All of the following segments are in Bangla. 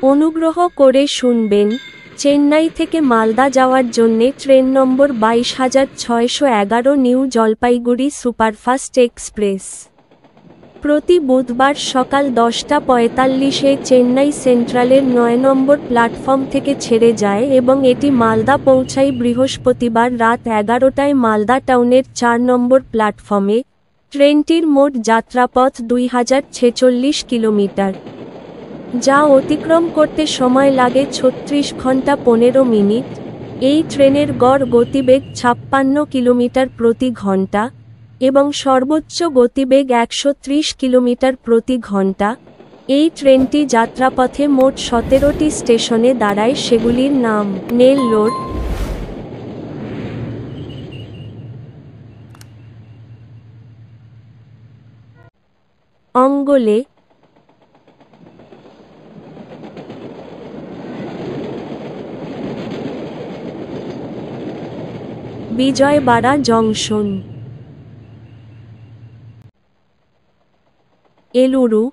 অনুগ্রহ করে শুনবেন, চেন্নাই থেকে মালদা যাওয়ার জন্যে ট্রেন নম্বর 22,611 নিউ জলপাইগুড়ি সুপারফাস্ট এক্সপ্রেস। প্রতি বুধবার সকাল 10:45-এ চেন্নাই সেন্ট্রালের 9 নম্বর প্ল্যাটফর্ম থেকে ছেড়ে যায় এবং এটি মালদা পৌঁছায় বৃহস্পতিবার রাত 11টায় মালদা টাউনের 4 নম্বর প্ল্যাটফর্মে। ট্রেনটির মোট যাত্রাপথ 2046 কিলোমিটার, যা অতিক্রম করতে সময় লাগে 36 ঘন্টা 15 মিনিট। এই ট্রেনের গড় গতিবেগ 56 কিলোমিটার প্রতি ঘন্টা এবং সর্বোচ্চ গতিবেগ 130 কিলোমিটার প্রতি ঘন্টা। এই ট্রেনটি যাত্রাপথে মোট 17টি স্টেশনে দাঁড়ায়, সেগুলির নাম নেল্লোর, অঙ্গলে, বিজয়বাড়া জংশন, এলুরু,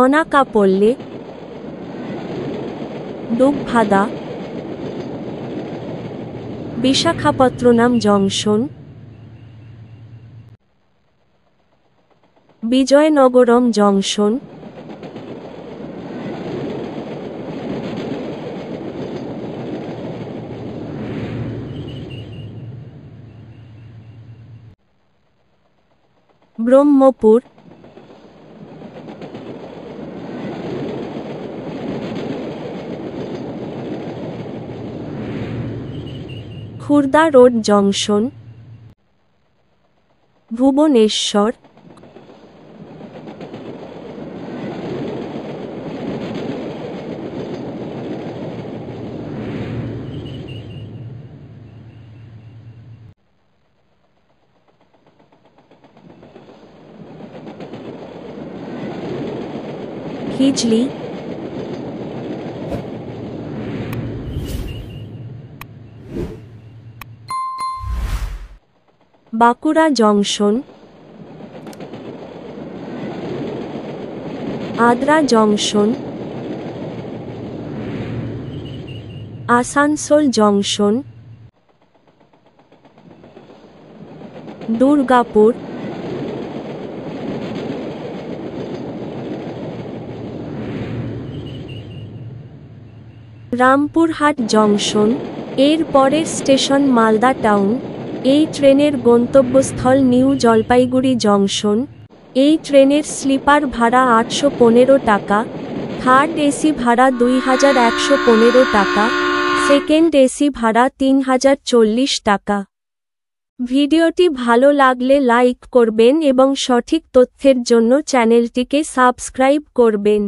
অনাকাপল্লে, দুগভাদা, Visakhapatnam junction, Vizianagaram junction, Brahmapur, Khurda road junction, Bhubaneswar, Hijli, Bankura junction, Adra junction, Asansol junction, Durgapur, Rampurhat junction. এর পরের স্টেশন মালদা টাউন। এই ট্রেনের গন্তব্যস্থল নিউ জলপাইগুড়ি জংশন। এই ট্রেনের স্লিপার ভাড়া 815 টাকা, থার্ড এসি ভাড়া 2115 টাকা, সেকেন্ড এসি ভাড়া 3040 টাকা। ভিডিওটি ভালো লাগলে লাইক করবেন এবং সঠিক তথ্যের জন্য চ্যানেলটিকে সাবস্ক্রাইব করবেন।